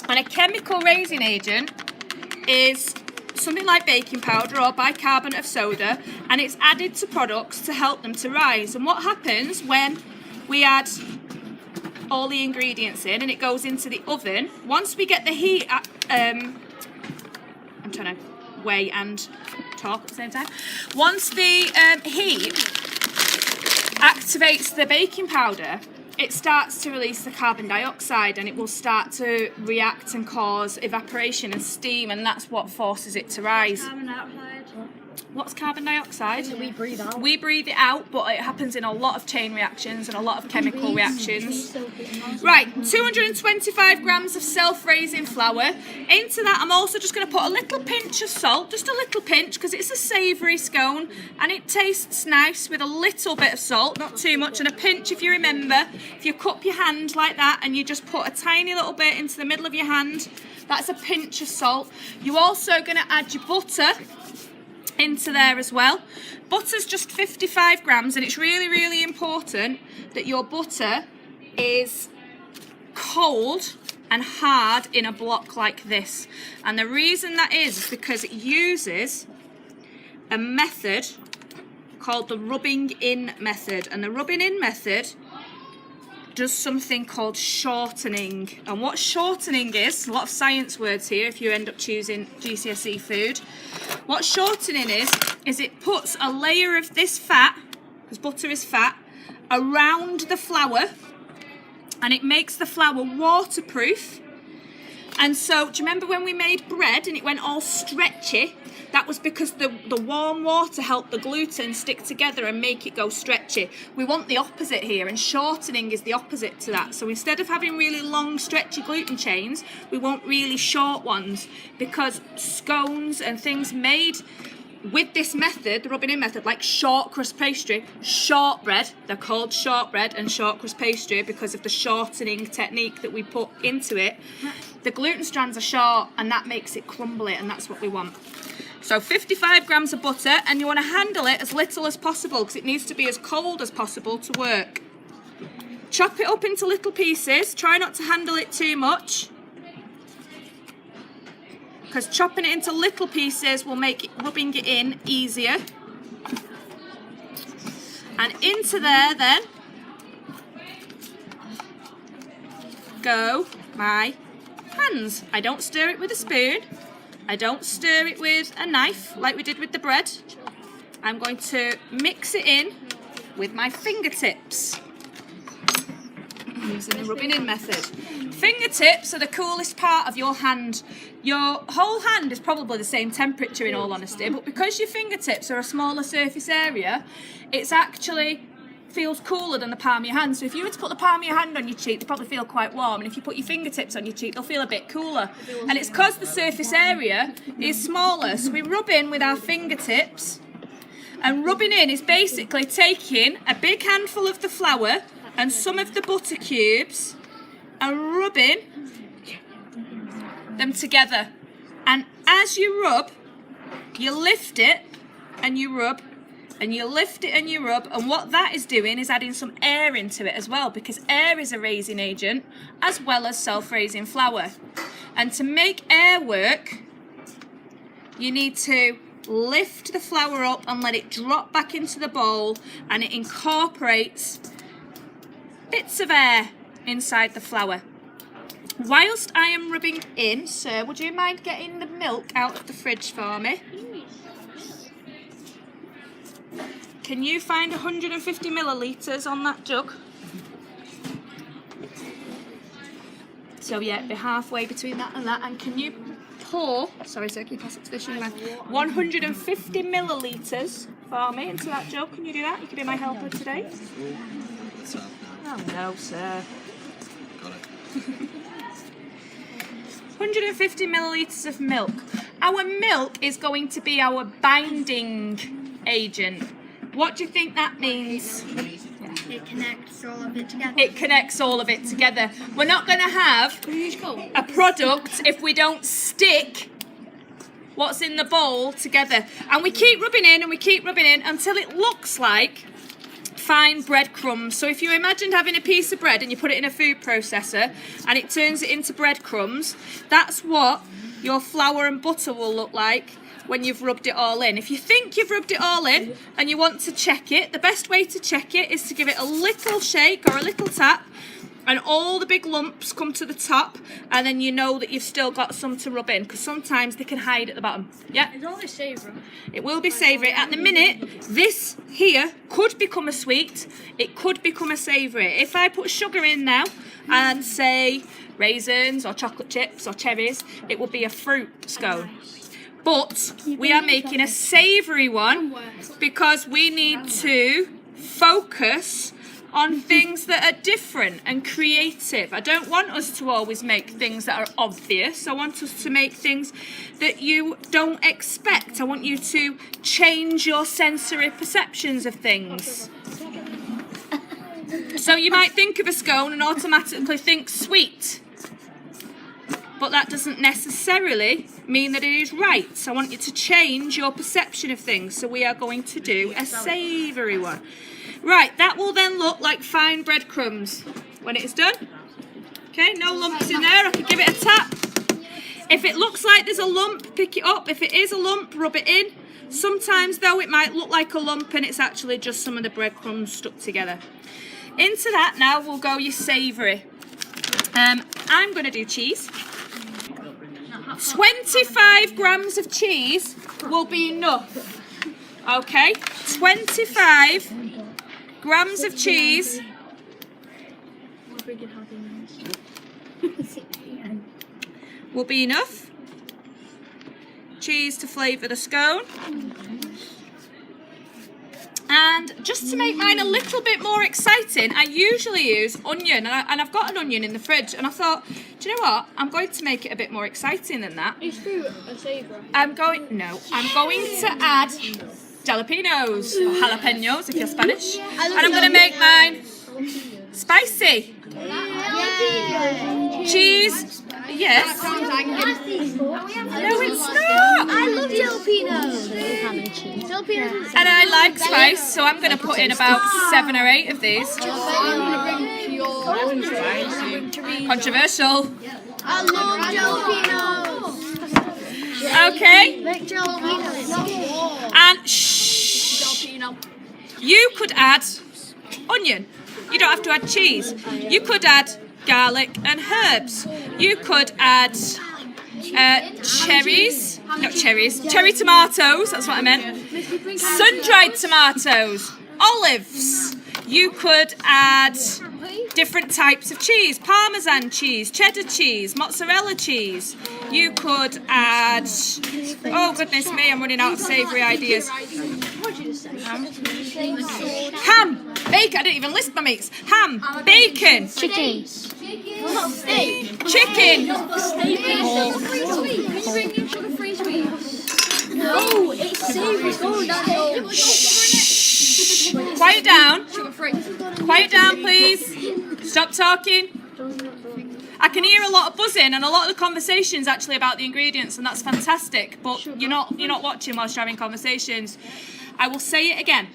And a chemical raising agent is something like baking powder or bicarbonate of soda, and it's added to products to help them to rise. And what happens when we add all the ingredients in and it goes into the oven, once we get the heat, I'm trying to weigh and talk at the same time. Once the heat activates the baking powder, it starts to release the carbon dioxide, and it will start to react and cause evaporation and steam, and that's what forces it to rise. Carbon dioxide. What's carbon dioxide? We breathe out. We breathe it out, but it happens in a lot of chain reactions and a lot of chemical reactions. Right, 225 grams of self-raising flour. Into that, I'm also just going to put a little pinch of salt, just a little pinch, because it's a savoury scone and it tastes nice with a little bit of salt, not too much, and a pinch, if you remember, if you cup your hand like that and you just put a tiny little bit into the middle of your hand, that's a pinch of salt. You're also going to add your butter into there as well. Butter's just 55 grams, and it's really, really important that your butter is cold and hard in a block like this. And the reason that is because it uses a method called the rubbing in method, and the rubbing in method does something called shortening. And what shortening is, a lot of science words here if you end up choosing GCSE food. What shortening is it puts a layer of this fat, because butter is fat, around the flour, and it makes the flour waterproof. And so, do you remember when we made bread and it went all stretchy? That was because the warm water helped the gluten stick together and make it go stretchy. We want the opposite here, and shortening is the opposite to that. So instead of having really long, stretchy gluten chains, we want really short ones, because scones and things made with this method, the rubbing in method, like short crust pastry, shortbread, they're called shortbread and short crust pastry because of the shortening technique that we put into it. The gluten strands are short, and that makes it crumbly, and that's what we want. So 55 grams of butter, and you want to handle it as little as possible because it needs to be as cold as possible to work. Chop it up into little pieces. Try not to handle it too much, because chopping it into little pieces will make rubbing it in easier. And into there then go my hands. I don't stir it with a spoon. I don't stir it with a knife like we did with the bread. I'm going to mix it in with my fingertips using the rubbing in method. Fingertips are the coolest part of your hand. Your whole hand is probably the same temperature in all honesty, but because your fingertips are a smaller surface area, it's actually feels cooler than the palm of your hand. So if you were to put the palm of your hand on your cheek, they probably feel quite warm, and if you put your fingertips on your cheek, they'll feel a bit cooler. And it's because the surface area is smaller. So we rub in with our fingertips, and rubbing in is basically taking a big handful of the flour and some of the butter cubes and rubbing them together. And as you rub, you lift it and you rub, and you lift it and you rub, and what that is doing is adding some air into it as well, because air is a raising agent as well as self-raising flour. And to make air work, you need to lift the flour up and let it drop back into the bowl, and it incorporates bits of air inside the flour. Whilst I am rubbing in, sir, would you mind getting the milk out of the fridge for me? Can you find 150 millilitres on that jug? So yeah, be halfway between that and that. And can you pour, sorry sir, can you pass it to this young man, 150 millilitres for me into that jug? Can you do that? You can be my helper today. Oh no, sir. Got it. 150 millilitres of milk. Our milk is going to be our binding agent. What do you think that means? It connects all of it together. It connects all of it together. We're not going to have a product if we don't stick what's in the bowl together. And we keep rubbing in and we keep rubbing in until it looks like fine breadcrumbs. So if you imagined having a piece of bread and you put it in a food processor and it turns it into breadcrumbs, that's what your flour and butter will look like when you've rubbed it all in. If you think you've rubbed it all in and you want to check it, the best way to check it is to give it a little shake or a little tap, and all the big lumps come to the top, and then you know that you've still got some to rub in, because sometimes they can hide at the bottom. Yeah? It's only savoury. It will be savoury. At the minute, this here could become a sweet, it could become a savoury. If I put sugar in now and say raisins or chocolate chips or cherries, it will be a fruit scone. But we are making a savoury one because we need to focus on things that are different and creative. I don't want us to always make things that are obvious. I want us to make things that you don't expect. I want you to change your sensory perceptions of things. So you might think of a scone and automatically think sweet, but that doesn't necessarily mean that it is right. So I want you to change your perception of things. So we are going to do a savoury one. Right, that will then look like fine breadcrumbs when it is done. Okay, no lumps in there. I can give it a tap. If it looks like there's a lump, pick it up. If it is a lump, rub it in. Sometimes, though, it might look like a lump and it's actually just some of the breadcrumbs stuck together. Into that now will go your savoury. I'm going to do cheese. 25 grams of cheese will be enough. Okay, 25 grams of cheese will be enough. Cheese to flavour the scone. And just to make mine a little bit more exciting, I usually use onion, and I've got an onion in the fridge, and I thought, do you know what? I'm going to make it a bit more exciting than that. It's fruit, a savoury. I'm going to add jalapenos, or jalapenos if you're Spanish, and I'm going to make mine spicy. Cheese, yes. No, it's not. I love jalapenos. Jalapenos. And I like spice, so I'm going to put in about 7 or 8 of these. Controversial. I love jalapenos. Okay. Make jalapenos. And shh. You could add onion. You don't have to add cheese. You could add garlic and herbs. You could add cherries, not cherries, cherry tomatoes, that's what I meant. Sun-dried tomatoes, olives. You could add different types of cheese, Parmesan cheese, cheddar cheese, mozzarella cheese. You could add, oh goodness me, I'm running out of savoury ideas. Ham, bacon, I didn't even list my meats. Ham, bacon, Chicken. chicken. No, it's savoury. Quiet down. Quiet down, please. Stop talking. I can hear a lot of buzzing and a lot of the conversations actually about the ingredients, and that's fantastic. But you're not watching whilst you're having conversations. I will say it again.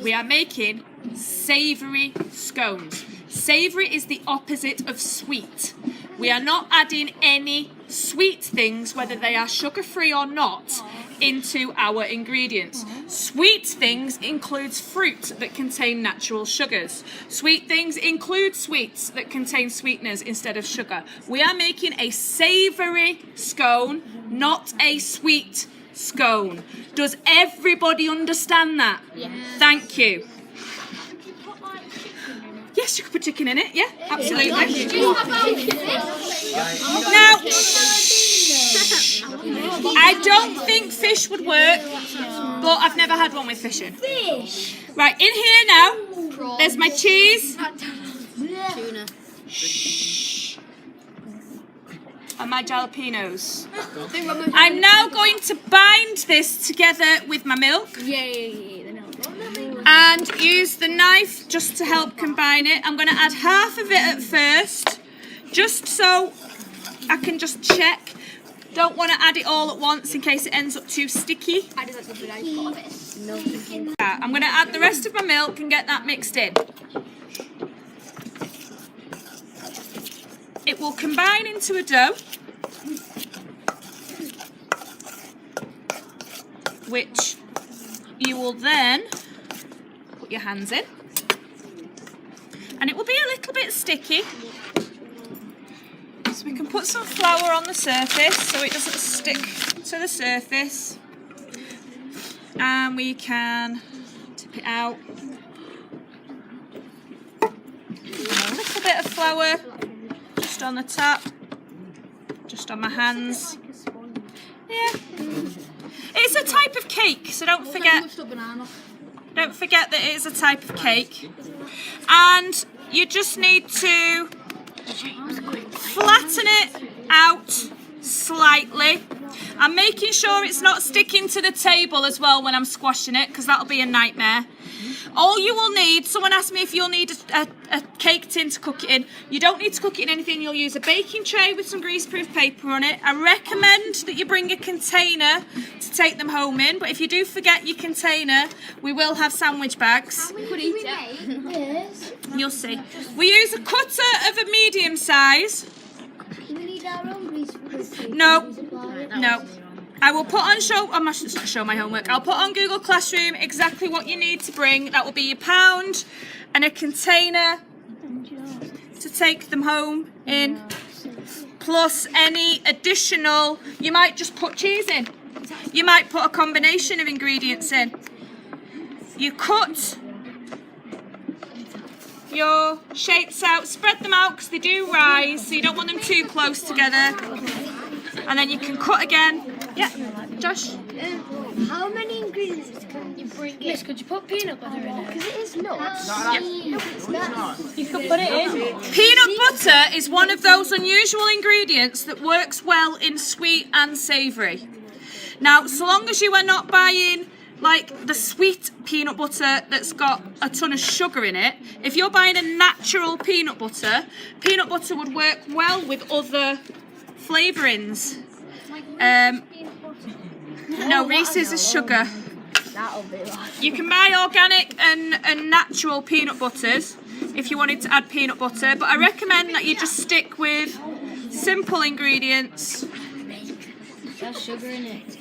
We are making savoury scones. Savoury is the opposite of sweet. We are not adding any sweet things, whether they are sugar-free or not, into our ingredients. Sweet things includes fruit that contain natural sugars. Sweet things include sweets that contain sweeteners instead of sugar. We are making a savoury scone, not a sweet scone. Does everybody understand that? Yes. Thank you. Yes, you could put chicken in it. Yeah, absolutely. Now, I don't think fish would work, but I've never had one with fish in. Right, in here now, there's my cheese. Tuna. And my jalapenos. I'm now going to bind this together with my milk. And use the knife just to help combine it. I'm going to add half of it at first, just so I can just check. Don't want to add it all at once in case it ends up too sticky. I'm going to add the rest of my milk and get that mixed in. It will combine into a dough, which you will then put your hands in, and it will be a little bit sticky. So we can put some flour on the surface so it doesn't stick to the surface, and we can tip it out. And a little bit of flour just on the top, just on my hands. Yeah. It's a type of cake, so don't forget that it is a type of cake. And you just need to flatten it out slightly. I'm making sure it's not sticking to the table as well when I'm squashing it, because that'll be a nightmare. All you will need, someone asked me if you'll need a cake tin to cook it in. You don't need to cook it in anything. You'll use a baking tray with some greaseproof paper on it. I recommend that you bring a container to take them home in, but if you do forget your container, we will have sandwich bags. You'll see. We use a cutter of a medium size. We need our own greaseproof. No. I will put on show my homework. I'll put on Google Classroom exactly what you need to bring. That will be your pound and a container to take them home in, plus any additional. You might just put cheese in. You might put a combination of ingredients in. You cut your shapes out, spread them out because they do rise, so you don't want them too close together. And then you can cut again. Yeah, Josh? How many ingredients can you bring in? Miss, could you put peanut butter in it? Because it is nuts. You could put it in. Peanut butter is one of those unusual ingredients that works well in sweet and savoury. Now, so long as you are not buying like the sweet peanut butter that's got a ton of sugar in it, if you're buying a natural peanut butter would work well with other flavourings. No, Reese's is sugar. You can buy organic and natural peanut butters if you wanted to add peanut butter, but I recommend that you just stick with simple ingredients. There's sugar in it.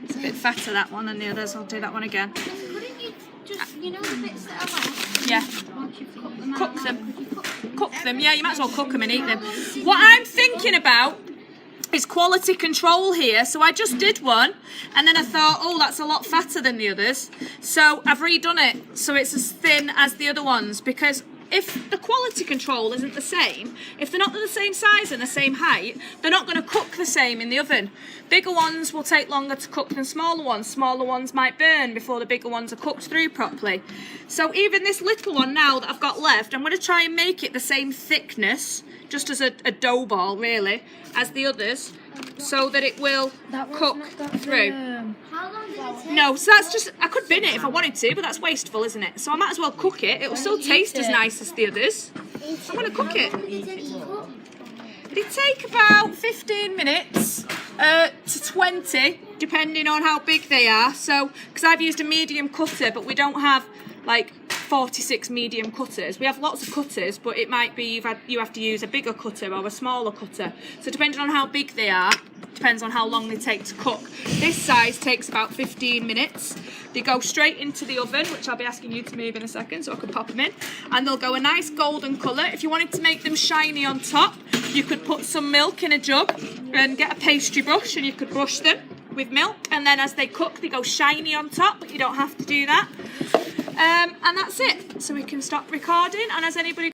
It's a bit fatter, that one, than the others. I'll do that one again. Couldn't you just, the bits that are left? Yeah. Once you've cooked them out? Cook them. Cook them, yeah, you might as well cook them and eat them. What I'm thinking about is quality control here. So I just did one, and then I thought, oh, that's a lot fatter than the others. So I've redone it so it's as thin as the other ones, because if the quality control isn't the same, if they're not the same size and the same height, they're not going to cook the same in the oven. Bigger ones will take longer to cook than smaller ones. Smaller ones might burn before the bigger ones are cooked through properly. So even this little one now that I've got left, I'm going to try and make it the same thickness, just as a dough ball really, as the others, so that it will cook through. How long does it take? No, so that's just, I could bin it if I wanted to, but that's wasteful, isn't it? So I might as well cook it. It will still taste as nice as the others. I'm going to cook it. It'd take about 15 minutes to 20, depending on how big they are. So, because I've used a medium cutter, but we don't have like 46 medium cutters. We have lots of cutters, but it might be you have to use a bigger cutter or a smaller cutter. So depending on how big they are, depends on how long they take to cook. This size takes about 15 minutes. They go straight into the oven, which I'll be asking you to move in a second so I can pop them in. And they'll go a nice golden colour. If you wanted to make them shiny on top, you could put some milk in a jug and get a pastry brush and you could brush them with milk. And then as they cook, they go shiny on top, but you don't have to do that. And that's it. So we can stop recording. And has anybody